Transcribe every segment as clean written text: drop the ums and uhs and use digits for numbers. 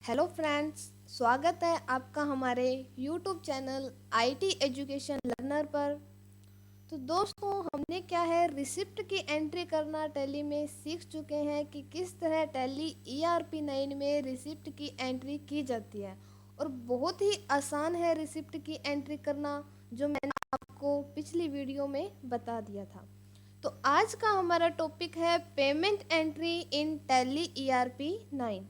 Hello friends, स्वागत है आपका हमारे YouTube channel IT education learner पर। तो दोस्तों, हमने क्या है रिसिप्ट की एंट्री करना टैली में सीख चुके हैं कि किस तरह टैली ERP9 में रिसिप्ट की एंट्री की जाती है। और बहुत ही आसान है रिसिप्ट की एंट्री करना, जो मैंने आपको पिछली वीडियो में बता दिया था। तो आज का हमारा टॉपिक है payment entry in tally ERP9।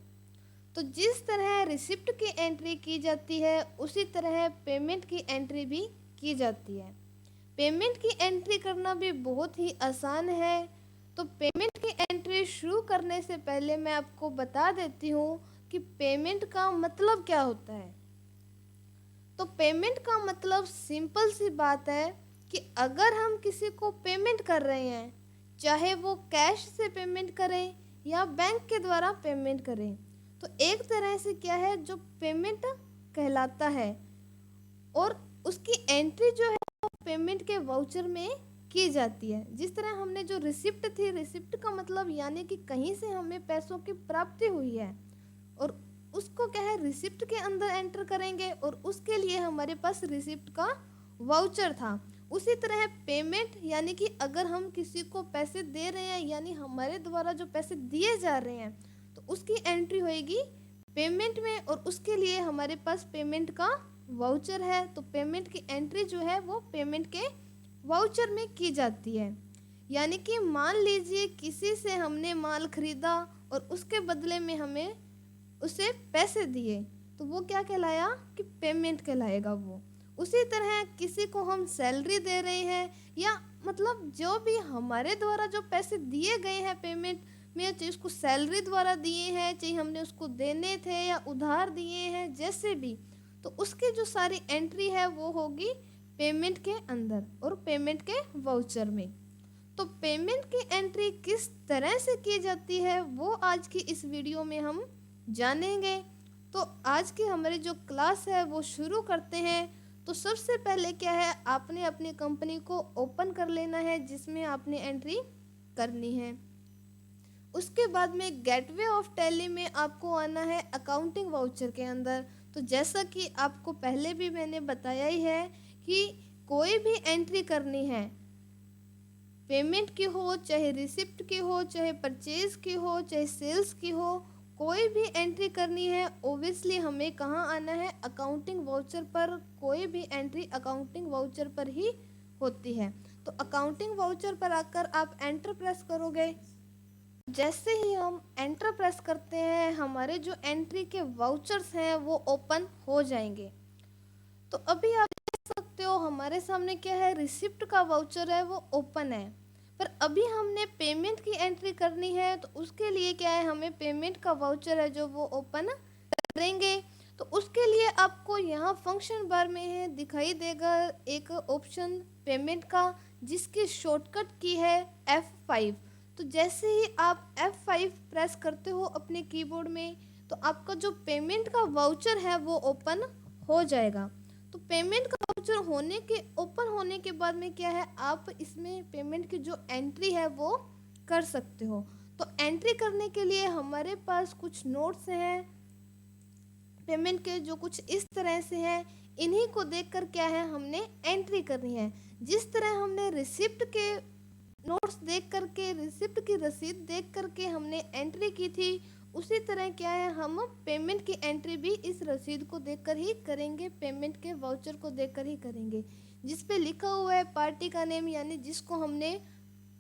तो जिस तरह रिसिप्ट की एंट्री की जाती है उसी तरह पेमेंट की एंट्री भी की जाती है। पेमेंट की एंट्री करना भी बहुत ही आसान है। तो पेमेंट की एंट्री शुरू करने से पहले मैं आपको बता देती हूँ कि पेमेंट का मतलब क्या होता है। तो पेमेंट का मतलब सिंपल सी बात है कि अगर हम किसी को पेमेंट कर रहे हैं, चाहे वो कैश से पेमेंट करें या बैंक के द्वारा पेमेंट करें, तो एक तरह से क्या है जो पेमेंट कहलाता है। और उसकी एंट्री जो है वो पेमेंट के वाउचर में की जाती है। जिस तरह हमने जो रिसिप्ट थी, रिसिप्ट का मतलब यानी कि कहीं से हमें पैसों की प्राप्ति हुई है और उसको क्या है रिसिप्ट के अंदर एंटर करेंगे और उसके लिए हमारे पास रिसिप्ट का वाउचर था। उसी तरह पेमेंट यानी कि अगर हम किसी को पैसे दे रहे हैं यानी हमारे द्वारा जो पैसे दिए जा रहे हैं, तो उसकी एंट्री होएगी पेमेंट में और उसके लिए हमारे पास पेमेंट का वाउचर है। तो पेमेंट की एंट्री जो है वो पेमेंट के वाउचर में की जाती है। यानी कि मान लीजिए किसी से हमने माल खरीदा और उसके बदले में हमें उसे पैसे दिए, तो वो क्या कहलाया कि पेमेंट कहलाएगा वो। उसी तरह किसी को हम सैलरी दे रहे हैं या मतलब जो भी हमारे द्वारा जो पैसे दिए गए हैं पेमेंट में, चाहे उसको सैलरी द्वारा दिए हैं, चाहे हमने उसको देने थे या उधार दिए हैं, जैसे भी, तो उसकी जो सारी एंट्री है वो होगी पेमेंट के अंदर और पेमेंट के वाउचर में। तो पेमेंट की एंट्री किस तरह से की जाती है वो आज की इस वीडियो में हम जानेंगे। तो आज की हमारी जो क्लास है वो शुरू करते हैं। तो सबसे पहले क्या है, आपने अपनी कंपनी को ओपन कर लेना है जिसमें आपने एंट्री करनी है। उसके बाद में गेटवे ऑफ टैली में आपको आना है अकाउंटिंग वाउचर के अंदर। तो जैसा कि आपको पहले भी मैंने बताया ही है कि कोई भी एंट्री करनी है, पेमेंट की हो, चाहे रिसिप्ट की हो, चाहे परचेज की हो, चाहे सेल्स की हो, कोई भी एंट्री करनी है ओबियसली हमें कहाँ आना है, अकाउंटिंग वाउचर पर। कोई भी एंट्री अकाउंटिंग वाउचर पर ही होती है। तो अकाउंटिंग वाउचर पर आकर आप एंटर प्रेस करोगे। जैसे ही हम एंटर प्रेस करते हैं हमारे जो एंट्री के वाउचर्स हैं वो ओपन हो जाएंगे। तो अभी आप देख सकते हो हमारे सामने क्या है, रिसिप्ट का वाउचर है वो ओपन है। पर अभी हमने पेमेंट की एंट्री करनी है, तो उसके लिए क्या है, हमें पेमेंट का वाउचर है जो वो ओपन करेंगे। तो उसके लिए आपको यहाँ फंक्शन बार में है दिखाई देगा एक ऑप्शन पेमेंट का, जिसकी शॉर्टकट की है F5। तो जैसे ही आप F5 प्रेस करते हो अपने कीबोर्ड में, तो आपका जो पेमेंट का वाउचर है वो ओपन हो जाएगा। तो पेमेंट का वाउचर होने के ओपन होने के बाद में क्या है, आप इसमें पेमेंट की जो एंट्री है वो कर सकते हो। तो एंट्री करने के लिए हमारे पास कुछ नोट्स हैं पेमेंट के, जो कुछ इस तरह से हैं। इन्हीं को देखकर क्या है हमने एंट्री करनी है। जिस तरह हमने रिसिप्ट के नोट्स देख करके, रिसिप्ट की रसीद देख करके हमने एंट्री की थी, उसी तरह क्या है हम पेमेंट की एंट्री भी इस रसीद को देखकर ही करेंगे, पेमेंट के वाउचर को देखकर ही करेंगे, जिस पे लिखा हुआ है पार्टी का नेम, यानी जिसको हमने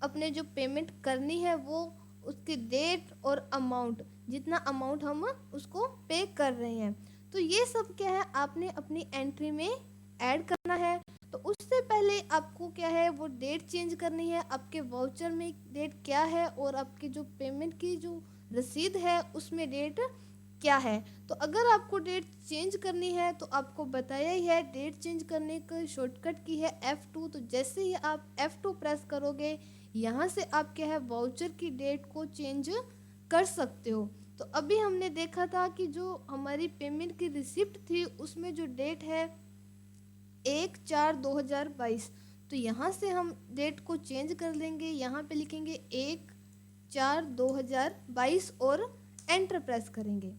अपने जो पेमेंट करनी है वो उसकी डेट और अमाउंट, जितना अमाउंट हम उसको पे कर रहे हैं। तो ये सब क्या है आपने अपनी एंट्री में ऐड करना है। तो उससे पहले आपको क्या है वो डेट चेंज करनी है, आपके वाउचर में डेट क्या है और आपकी जो पेमेंट की जो रसीद है उसमें डेट क्या है। तो अगर आपको डेट चेंज करनी है तो आपको बताया ही है, डेट चेंज करने का शॉर्टकट की है F2। तो जैसे ही आप F2 प्रेस करोगे, यहाँ से आप क्या है वाउचर की डेट को चेंज कर सकते हो। तो अभी हमने देखा था कि जो हमारी पेमेंट की रिसिप्ट थी उसमें जो डेट है 1/4/2022, तो यहाँ से हम डेट को चेंज कर लेंगे। यहाँ पे लिखेंगे 1/4/2022 और एंटर प्रेस करेंगे।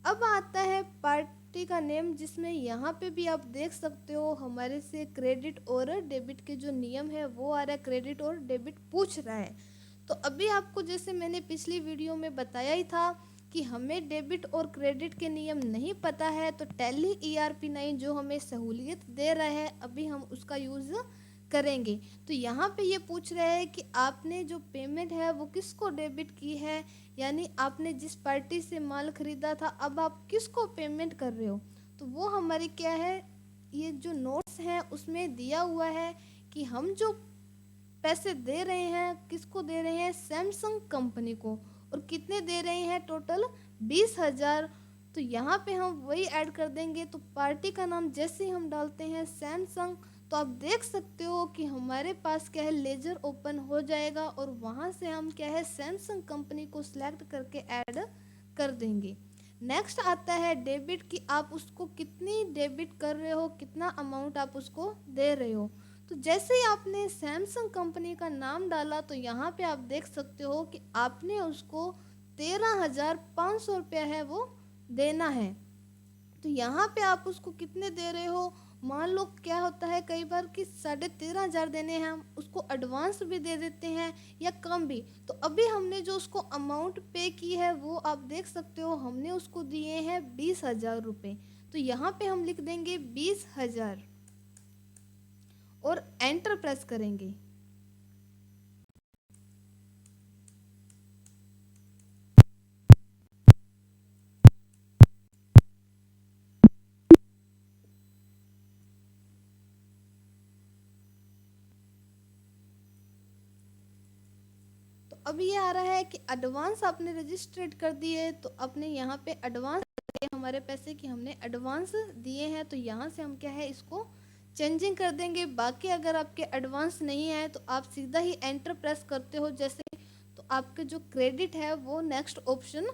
अब आता है पार्टी का नेम, जिसमें यहाँ पे भी आप देख सकते हो हमारे से क्रेडिट और डेबिट के जो नियम है वो आ रहा है, क्रेडिट और डेबिट पूछ रहा है। तो अभी आपको जैसे मैंने पिछली वीडियो में बताया ही था कि हमें डेबिट और क्रेडिट के नियम नहीं पता है, तो टैली ERP9 जो हमें सहूलियत दे रहा है अभी हम उसका यूज़ करेंगे। तो यहाँ पे ये पूछ रहे हैं कि आपने जो पेमेंट है वो किसको डेबिट की है, यानी आपने जिस पार्टी से माल खरीदा था अब आप किसको पेमेंट कर रहे हो। तो वो हमारी क्या है, ये जो नोट्स हैं उसमें दिया हुआ है कि हम जो पैसे दे रहे हैं किसको दे रहे हैं, सैमसंग कंपनी को, और कितने दे रहे हैं, टोटल 20,000। तो यहाँ पे हम वही ऐड कर देंगे। तो पार्टी का नाम जैसे ही हम डालते हैं सैमसंग, तो आप देख सकते हो कि हमारे पास क्या है, लेजर ओपन हो जाएगा और वहाँ से हम क्या है, सैमसंग कंपनी को सिलेक्ट करके ऐड कर देंगे। नेक्स्ट आता है डेबिट, कि आप उसको कितनी डेबिट कर रहे हो, कितना अमाउंट आप उसको दे रहे हो। तो जैसे ही आपने सैमसंग कंपनी का नाम डाला तो यहाँ पे आप देख सकते हो कि आपने उसको 13,500 रुपया है वो देना है। तो यहाँ पे आप उसको कितने दे रहे हो, मान लो क्या होता है कई बार कि 13,500 देने हैं, हम उसको एडवांस भी दे देते हैं या कम भी। तो अभी हमने जो उसको अमाउंट पे की है वो आप देख सकते हो, हमने उसको दिए हैं 20,000 रुपये। तो यहाँ पे हम लिख देंगे 20,000 और एंटर प्रेस करेंगे। तो अब ये आ रहा है कि एडवांस आपने रजिस्ट्रेट कर दिए, तो अपने यहाँ पे एडवांस हमारे पैसे की हमने एडवांस दिए हैं, तो यहाँ से हम क्या है इसको चेंजिंग कर देंगे। बाकी अगर आपके एडवांस नहीं है तो आप सीधा ही एंटर प्रेस करते हो जैसे, तो आपके जो क्रेडिट है वो नेक्स्ट ऑप्शन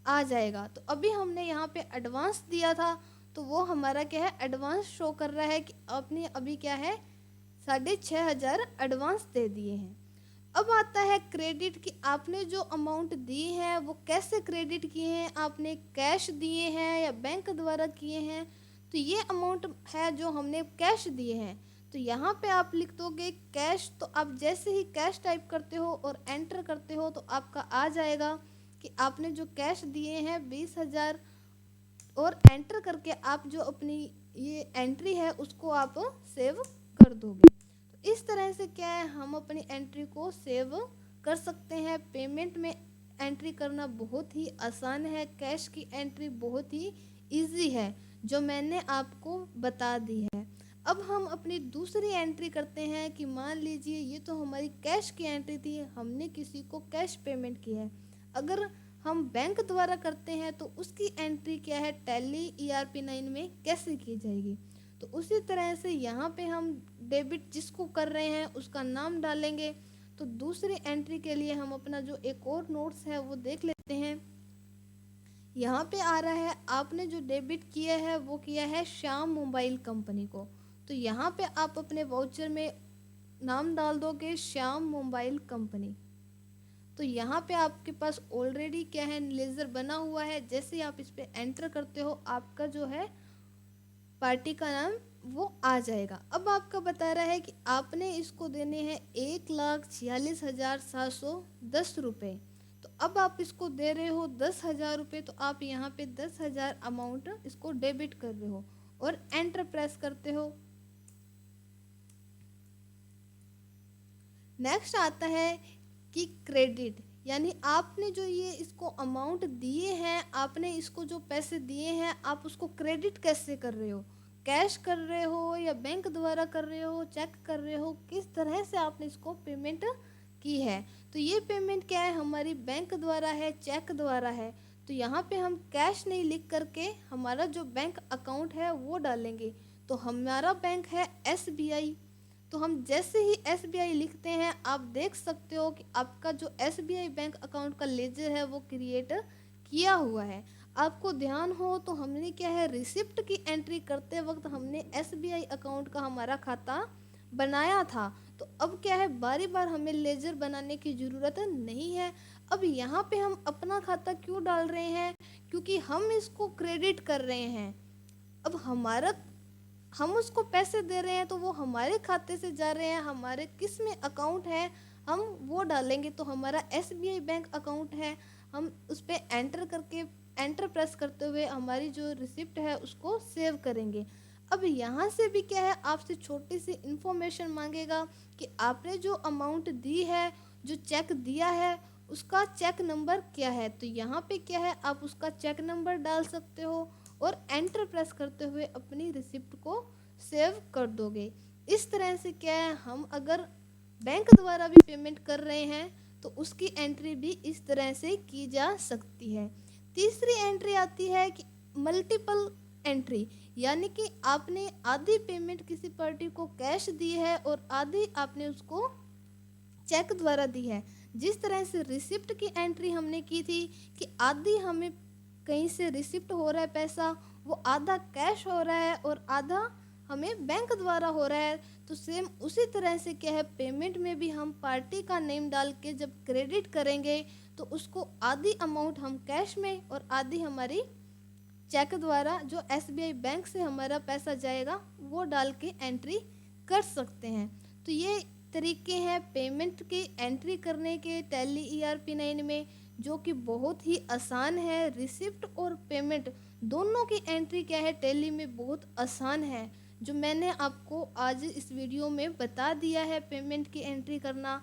आ जाएगा। तो अभी हमने यहाँ पे एडवांस दिया था तो वो हमारा क्या है, एडवांस शो कर रहा है कि आपने अभी क्या है 6,500 एडवांस दे दिए हैं। अब आता है क्रेडिट, कि आपने जो अमाउंट दी है वो कैसे क्रेडिट किए हैं, आपने कैश दिए हैं या बैंक द्वारा किए हैं। तो ये अमाउंट है जो हमने कैश दिए हैं, तो यहाँ पे आप लिख दोगे कैश। तो आप जैसे ही कैश टाइप करते हो और एंटर करते हो तो आपका आ जाएगा कि आपने जो कैश दिए हैं 20,000, और एंटर करके आप जो अपनी ये एंट्री है उसको आप सेव कर दोगे। तो इस तरह से क्या है, हम अपनी एंट्री को सेव कर सकते हैं। पेमेंट में एंट्री करना बहुत ही आसान है, कैश की एंट्री बहुत ही इजी है जो मैंने आपको बता दी है। अब हम अपनी दूसरी एंट्री करते हैं कि मान लीजिए ये तो हमारी कैश की एंट्री थी, हमने किसी को कैश पेमेंट किया है। अगर हम बैंक द्वारा करते हैं तो उसकी एंट्री क्या है, टैली ERP9 में कैसे की जाएगी। तो उसी तरह से यहाँ पे हम डेबिट जिसको कर रहे हैं उसका नाम डालेंगे। तो दूसरी एंट्री के लिए हम अपना जो एक और नोट्स है वो देख लेते हैं। यहाँ पे आ रहा है आपने जो डेबिट किया है वो किया है श्याम मोबाइल कंपनी को। तो यहाँ पे आप अपने वाउचर में नाम डाल दोगे श्याम मोबाइल कंपनी। तो यहाँ पे आपके पास ऑलरेडी क्या है, लेजर बना हुआ है। जैसे ही आप इस पे एंटर करते हो आपका जो है पार्टी का नाम वो आ जाएगा। अब आपका बता रहा है कि आपने इसको देने हैं 1,46,710 रुपये। तो अब आप इसको दे रहे हो 10,000 रुपये, तो आप यहाँ पे 10,000 अमाउंट इसको डेबिट कर रहे हो और एंटर प्रेस करते हो। नेक्स्ट आता है कि क्रेडिट, यानी आपने जो ये इसको अमाउंट दिए हैं, आपने इसको जो पैसे दिए हैं आप उसको क्रेडिट कैसे कर रहे हो, कैश कर रहे हो या बैंक द्वारा कर रहे हो, चेक कर रहे हो, किस तरह से आपने इसको पेमेंट की है। तो ये पेमेंट क्या है, हमारी बैंक द्वारा है, चेक द्वारा है। तो यहाँ पे हम कैश नहीं लिख करके हमारा जो बैंक अकाउंट है वो डालेंगे। तो हमारा बैंक है SBI। तो हम जैसे ही SBI लिखते हैं आप देख सकते हो कि आपका जो SBI बैंक अकाउंट का लेजर है वो क्रिएट किया हुआ है। आपको ध्यान हो तो हमने क्या है, रिसिप्ट की एंट्री करते वक्त हमने SBI अकाउंट का हमारा खाता बनाया था। तो अब क्या है, बारी बार हमें लेजर बनाने की ज़रूरत नहीं है। अब यहाँ पे हम अपना खाता क्यों डाल रहे हैं? क्योंकि हम इसको क्रेडिट कर रहे हैं। अब हम उसको पैसे दे रहे हैं तो वो हमारे खाते से जा रहे हैं, हमारे किस में अकाउंट है हम वो डालेंगे। तो हमारा एसबीआई बैंक अकाउंट है, हम उस पर एंटर प्रेस करते हुए हमारी जो रिसिप्ट है उसको सेव करेंगे। अब यहाँ से भी क्या है, आपसे छोटी सी इंफॉर्मेशन मांगेगा कि आपने जो अमाउंट दी है, जो चेक दिया है, उसका चेक नंबर क्या है। तो यहाँ पे क्या है, आप उसका चेक नंबर डाल सकते हो और एंटर प्रेस करते हुए अपनी रिसिप्ट को सेव कर दोगे। इस तरह से क्या है, हम अगर बैंक द्वारा भी पेमेंट कर रहे हैं तो उसकी एंट्री भी इस तरह से की जा सकती है। तीसरी एंट्री आती है कि मल्टीपल एंट्री, यानी कि आपने आधी पेमेंट किसी पार्टी को कैश दी है और आधी आपने उसको चेक द्वारा दी है। जिस तरह से रिसिप्ट की एंट्री हमने की थी कि आधी हमें कहीं से रिसिप्ट हो रहा है पैसा, वो आधा कैश हो रहा है और आधा हमें बैंक द्वारा हो रहा है। तो सेम उसी तरह से क्या है, पेमेंट में भी हम पार्टी का नेम डाल के जब क्रेडिट करेंगे तो उसको आधी अमाउंट हम कैश में और आधी हमारी चेक द्वारा जो एसबीआई बैंक से हमारा पैसा जाएगा वो डाल के एंट्री कर सकते हैं। तो ये तरीके हैं पेमेंट की एंट्री करने के टैली ERP9 में, जो कि बहुत ही आसान है। रिसिप्ट और पेमेंट दोनों की एंट्री क्या है, टैली में बहुत आसान है, जो मैंने आपको आज इस वीडियो में बता दिया है पेमेंट की एंट्री करना।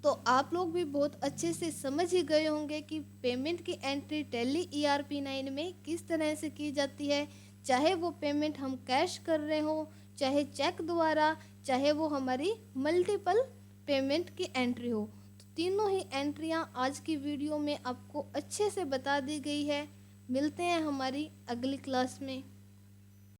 तो आप लोग भी बहुत अच्छे से समझ ही गए होंगे कि पेमेंट की एंट्री टैली ERP9 में किस तरह से की जाती है। चाहे वो पेमेंट हम कैश कर रहे हो, चाहे चेक द्वारा, चाहे वो हमारी मल्टीपल पेमेंट की एंट्री हो। तो तीनों ही एंट्रियां आज की वीडियो में आपको अच्छे से बता दी गई है। मिलते हैं हमारी अगली क्लास में।